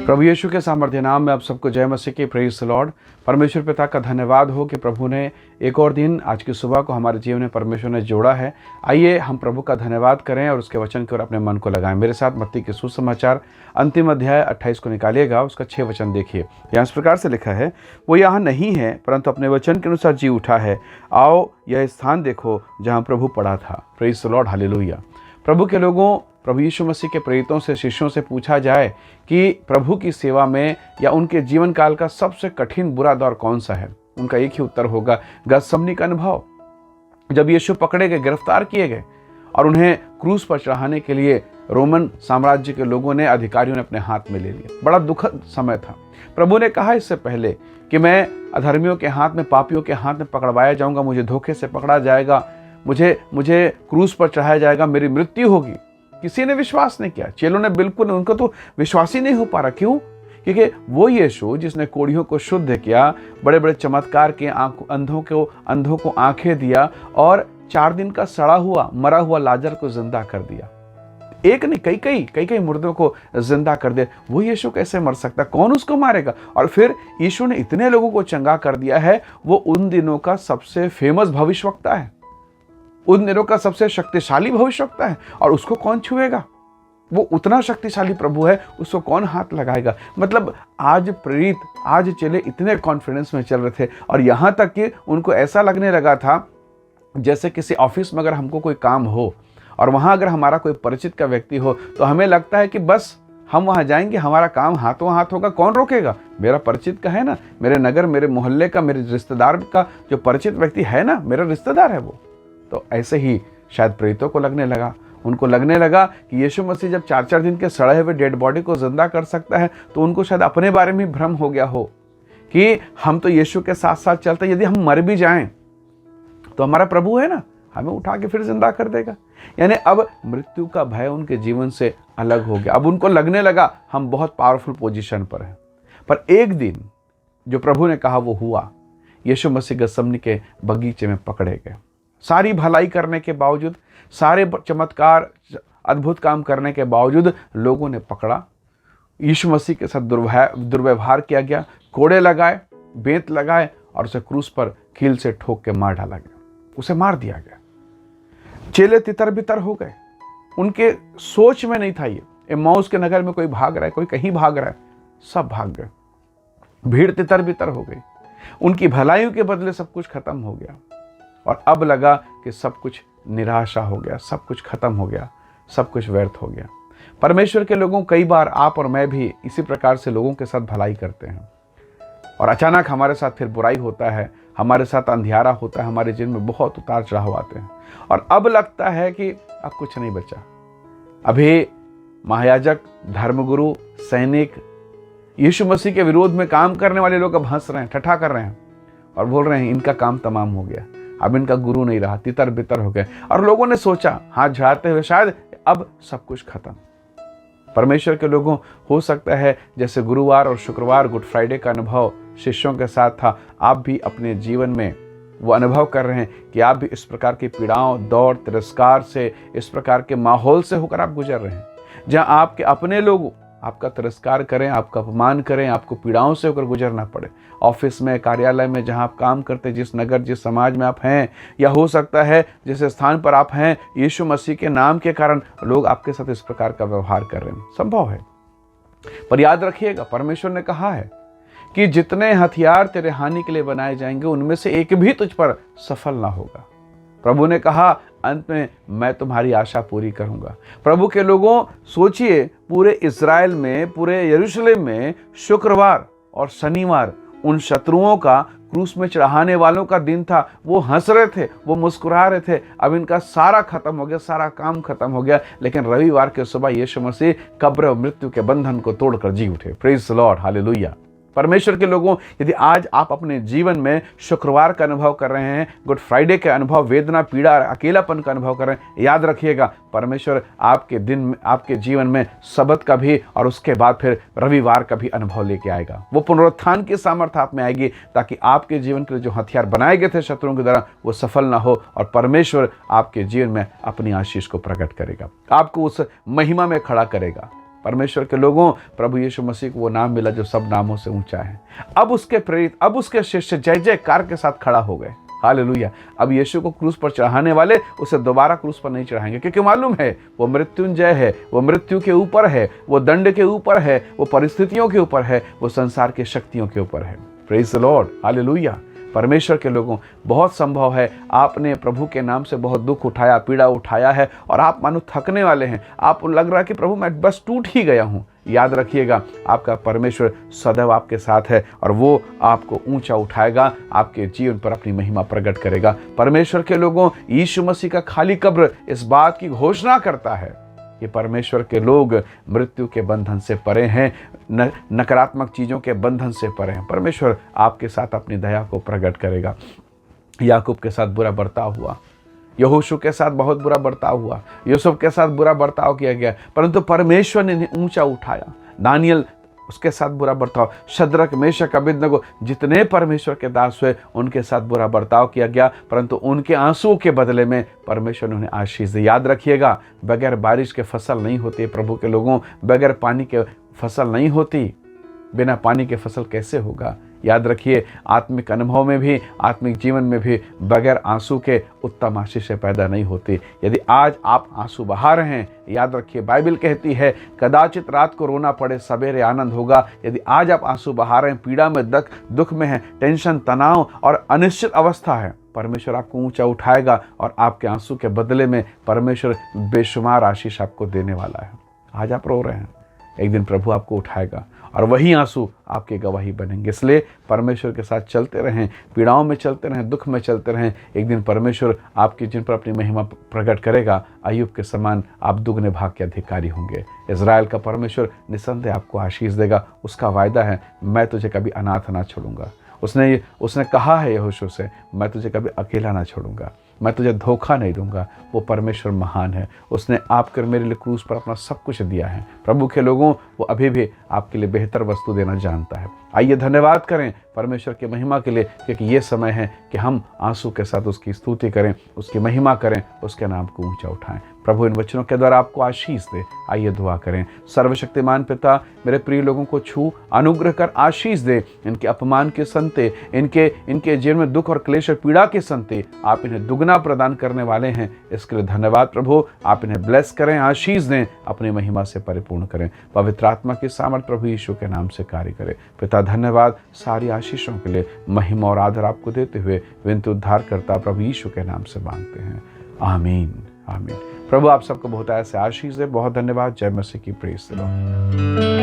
प्रभु यीशु के सामर्थ्य नाम में आप सबको जय मसीह की। Praise the Lord. परमेश्वर पिता का धन्यवाद हो कि प्रभु ने एक और दिन, आज की सुबह को हमारे जीवन में परमेश्वर ने जोड़ा है। आइए हम प्रभु का धन्यवाद करें और उसके वचन की ओर अपने मन को लगाएं। मेरे साथ मत्ती के सुसमाचार अंतिम अध्याय 28 को निकालिएगा। उसका 6 वचन देखिए। यहाँ इस प्रकार से लिखा है, वो यहाँ नहीं है परंतु अपने वचन के अनुसार जी उठा है। आओ यह स्थान देखो जहाँ प्रभु पड़ा था। Praise the Lord, hallelujah. प्रभु के लोगों, प्रभु यीशु मसीह के प्रेरितों से, शिष्यों से पूछा जाए कि प्रभु की सेवा में या उनके जीवन काल का सबसे कठिन बुरा दौर कौन सा है, उनका एक ही उत्तर होगा, गतसमनी का अनुभव। जब यीशु पकड़े गए, गिरफ्तार किए गए और उन्हें क्रूस पर चढ़ाने के लिए रोमन साम्राज्य के लोगों ने, अधिकारियों ने अपने हाथ में ले लिया। बड़ा दुखद समय था। प्रभु ने कहा इससे पहले कि मैं अधर्मियों के हाथ में, पापियों के हाथ में पकड़वाया जाऊंगा, मुझे धोखे से पकड़ा जाएगा, मुझे क्रूस पर चढ़ाया जाएगा, मेरी मृत्यु होगी। किसी ने विश्वास नहीं किया। चेलों ने बिल्कुल, उनको तो विश्वास ही नहीं हो पा रहा। क्यों? क्योंकि वो यीशु जिसने कोढ़ियों को शुद्ध किया, बड़े बड़े चमत्कार के, अंधों को आंखें दिया और 4 दिन का सड़ा हुआ, मरा हुआ लाजर को जिंदा कर दिया। एक नहीं, कई मुर्दों को जिंदा कर दिया। वो यीशु कैसे मर सकता? कौन उसको मारेगा? और फिर यीशु ने इतने लोगों को चंगा कर दिया है। वो उन दिनों का सबसे फेमस भविष्यवक्ता है, उन दिनों का सबसे शक्तिशाली भविष्यवक्ता है, और उसको कौन छुएगा? वो उतना शक्तिशाली प्रभु है, उसको कौन हाथ लगाएगा? मतलब आज प्रेरित, आज चले इतने कॉन्फिडेंस में चल रहे थे, और यहाँ तक कि उनको ऐसा लगने लगा था जैसे किसी ऑफिस में अगर हमको कोई काम हो और वहाँ अगर हमारा कोई परिचित का व्यक्ति हो तो हमें लगता है कि बस हम वहाँ जाएंगे, हमारा काम हाथों हाथ होगा, कौन रोकेगा? मेरा परिचित का है ना, मेरे नगर, मेरे मोहल्ले का, मेरे रिश्तेदार का जो परिचित व्यक्ति है ना, मेरा रिश्तेदार है वो। तो ऐसे ही शायद प्रेरितों को लगने लगा। उनको लगने लगा कि यीशु मसीह जब 4 दिन के सड़े हुए डेड बॉडी को जिंदा कर सकता है, तो उनको शायद अपने बारे में भ्रम हो गया हो कि हम तो यीशु के साथ साथ चलते, यदि हम मर भी जाएं तो हमारा प्रभु है ना, हमें उठा के फिर जिंदा कर देगा। यानी अब मृत्यु का भय उनके जीवन से अलग हो गया। अब उनको लगने लगा हम बहुत पावरफुल पोजीशन पर हैं। पर एक दिन जो प्रभु ने कहा वो हुआ। यीशु मसीह गतसमनी के बगीचे में पकड़े गए। सारी भलाई करने के बावजूद, सारे चमत्कार, अद्भुत काम करने के बावजूद लोगों ने पकड़ा। यीशु मसीह के साथ दुर्व्यवहार किया गया, कोड़े लगाए, बेंत लगाए और उसे क्रूस पर कील से ठोक के मार डाला गया, उसे मार दिया गया। चेले तितर बितर हो गए। उनके सोच में नहीं था ये एम्माउस के नगर में कोई भाग रहा है, कोई कहीं भाग रहा है, सब भाग गए। भीड़ तितर बितर हो गई। उनकी भलाइयों के बदले सब कुछ खत्म हो गया, और अब लगा कि सब कुछ निराशा हो गया, सब कुछ खत्म हो गया, सब कुछ व्यर्थ हो गया। परमेश्वर के लोगों, कई बार आप और मैं भी इसी प्रकार से लोगों के साथ भलाई करते हैं और अचानक हमारे साथ फिर बुराई होता है, हमारे साथ अंधियारा होता है, हमारे जीवन में बहुत उतार चढ़ाव आते हैं और अब लगता है कि अब कुछ नहीं बचा। अभी महायाजक, धर्मगुरु, सैनिक, यीशु मसीह के विरोध में काम करने वाले लोग अब हंस रहे हैं, ठट्ठा कर रहे हैं और बोल रहे हैं इनका काम तमाम हो गया, अब इनका गुरु नहीं रहा, तितर बितर हो गए। और लोगों ने सोचा हाथ झाड़ते हुए, शायद अब सब कुछ खत्म। परमेश्वर के लोगों, हो सकता है जैसे गुरुवार और शुक्रवार, गुड फ्राइडे का अनुभव शिष्यों के साथ था, आप भी अपने जीवन में वो अनुभव कर रहे हैं कि आप भी इस प्रकार की पीड़ाओं, दौड़, तिरस्कार से, इस प्रकार के माहौल से होकर आप गुजर रहे हैं, जहां आपके अपने लोग आपका तिरस्कार करें, आपका अपमान करें, आपको पीड़ाओं से होकर गुजरना पड़े। ऑफिस में, कार्यालय में, जहां आप काम करते, जिस नगर, जिस समाज में आप हैं, या हो सकता है जिस स्थान पर आप हैं, यीशु मसीह के नाम के कारण लोग आपके साथ इस प्रकार का व्यवहार कर रहे हैं। संभव है, पर याद रखिएगा, परमेश्वर ने कहा है कि जितने हथियार तेरे हानि के लिए बनाए जाएंगे, उनमें से एक भी तुझ पर सफल ना होगा। प्रभु ने कहा अंत में मैं तुम्हारी आशा पूरी करूंगा। प्रभु के लोगों, सोचिए, पूरे इज़राइल में, पूरे यरूशलेम में शुक्रवार और शनिवार उन शत्रुओं का, क्रूस में चढ़ाने वालों का दिन था। वो हंस रहे थे, वो मुस्कुरा रहे थे, अब इनका सारा खत्म हो गया, सारा काम खत्म हो गया। लेकिन रविवार के सुबह यीशु मसीह कब्र और मृत्यु के बंधन को तोड़कर जी उठे। Praise the Lord, hallelujah. परमेश्वर के लोगों, यदि आज आप अपने जीवन में शुक्रवार का अनुभव कर रहे हैं, गुड फ्राइडे के अनुभव, वेदना, पीड़ा, अकेलापन का अनुभव कर रहे हैं, याद रखिएगा परमेश्वर आपके दिन में, आपके जीवन में सबत का भी और उसके बाद फिर रविवार का भी अनुभव लेके आएगा। वो पुनरुत्थान की सामर्थ्य आप में आएगी, ताकि आपके जीवन के लिए जो हथियार बनाए गए थे शत्रुओं की तरह, वो सफल ना हो, और परमेश्वर आपके जीवन में अपनी आशीष को प्रकट करेगा, आपको उस महिमा में खड़ा करेगा। परमेश्वर के लोगों, प्रभु यीशु मसीह को वो नाम मिला जो सब नामों से ऊंचा है। अब उसके प्रेरित, अब उसके शिष्य जय जयकार के साथ खड़ा हो गए। हालेलुया। अब यीशु को क्रूस पर चढ़ाने वाले उसे दोबारा क्रूस पर नहीं चढ़ाएंगे, क्योंकि मालूम है वो मृत्युंजय है, वो मृत्यु के ऊपर है, वो दंड के ऊपर है, वो परिस्थितियों के ऊपर है, वो संसार की शक्तियों के ऊपर है। Praise the Lord, hallelujah. परमेश्वर के लोगों, बहुत संभव है आपने प्रभु के नाम से बहुत दुख उठाया, पीड़ा उठाया है, और आप मानो थकने वाले हैं। आपको लग रहा है कि प्रभु मैं बस टूट ही गया हूँ। याद रखिएगा, आपका परमेश्वर सदैव आपके साथ है और वो आपको ऊंचा उठाएगा, आपके जीवन पर अपनी महिमा प्रकट करेगा। परमेश्वर के लोगों, यीशु मसीह का खाली कब्र इस बात की घोषणा करता है कि परमेश्वर के लोग मृत्यु के बंधन से परे हैं, नकारात्मक चीज़ों के बंधन से परे हैं। परमेश्वर आपके साथ अपनी दया को प्रकट करेगा। याकूब के साथ बुरा बर्ताव हुआ, यहोशू के साथ बहुत बुरा बर्ताव हुआ, यूसुफ के साथ बुरा बर्ताव किया गया, परंतु परमेश्वर ने इन्हें ऊंचा उठाया। दानियल, उसके साथ बुरा बर्ताव, शद्रक, मेशक, अबेदनगो, जितने परमेश्वर के दास हुए उनके साथ बुरा बर्ताव किया गया, परंतु उनके आंसुओं के बदले में परमेश्वर ने उन्हें आशीष दी। याद रखिएगा, बगैर बारिश के फसल नहीं होती। प्रभु के लोगों, बगैर पानी के फसल नहीं होती। बिना पानी के फसल कैसे होगा? याद रखिए, आत्मिक अनुभव में भी, आत्मिक जीवन में भी बगैर आंसू के उत्तम आशीष पैदा नहीं होती। यदि आज आप आंसू बहा रहे हैं, याद रखिए, बाइबल कहती है कदाचित रात को रोना पड़े, सवेरे आनंद होगा। यदि आज आप आंसू बहा रहे हैं, पीड़ा में, दुख में हैं, टेंशन, तनाव और अनिश्चित अवस्था है, परमेश्वर आपको ऊंचा उठाएगा और आपके आंसू के बदले में परमेश्वर बेशुमार आशीष आपको देने वाला है। आज आप रो रहे हैं, एक दिन प्रभु आपको उठाएगा और वही आंसू आपकी गवाही बनेंगे। इसलिए परमेश्वर के साथ चलते रहें, पीड़ाओं में चलते रहें, दुख में चलते रहें। एक दिन परमेश्वर आपके जिन पर अपनी महिमा प्रकट करेगा, अय्यूब के समान आप दुगने भाग के अधिकारी होंगे। इज़राइल का परमेश्वर निसंदेह आपको आशीष देगा। उसका वायदा है, मैं तुझे कभी अनाथ ना छोड़ूंगा। उसने कहा है यहोशू से, मैं तुझे कभी अकेला ना छोड़ूंगा, मैं तुझे धोखा नहीं दूंगा। वो परमेश्वर महान है। उसने आपके मेरे लिए क्रूस पर अपना सब कुछ दिया है। प्रभु के लोगों, वो अभी भी आपके लिए बेहतर वस्तु देना जानता है। आइए धन्यवाद करें परमेश्वर की महिमा के लिए, क्योंकि ये समय है कि हम आंसू के साथ उसकी स्तुति करें, उसकी महिमा करें, उसके नाम को ऊंचा उठाएं। प्रभु इन वचनों के द्वारा आपको आशीष दे। आइए दुआ करें। सर्वशक्तिमान पिता, मेरे प्रिय लोगों को छू अनुग्रह कर आशीष दे। इनके अपमान के संते, इनके जीवन में दुख और क्लेश और पीड़ा के संते आप इन्हें दुगना प्रदान करने वाले हैं। इसके लिए धन्यवाद प्रभु। आप इन्हें ब्लेस करें, आशीष दें, अपनी महिमा से परिपूर्ण करें। पवित्र आत्मा की सामर्थ प्रभु यीशु के नाम से कार्य करे। पिता धन्यवाद सारी आशीषों के लिए। महिमा और आदर आपको देते हुए विनती उद्धार करता प्रभु यीशु के नाम से मांगते हैं, आमीन, आमीन। प्रभु आप सबको बहुत ऐसे आशीष दे। बहुत धन्यवाद। जय मसीह की प्रेज द लॉर्ड।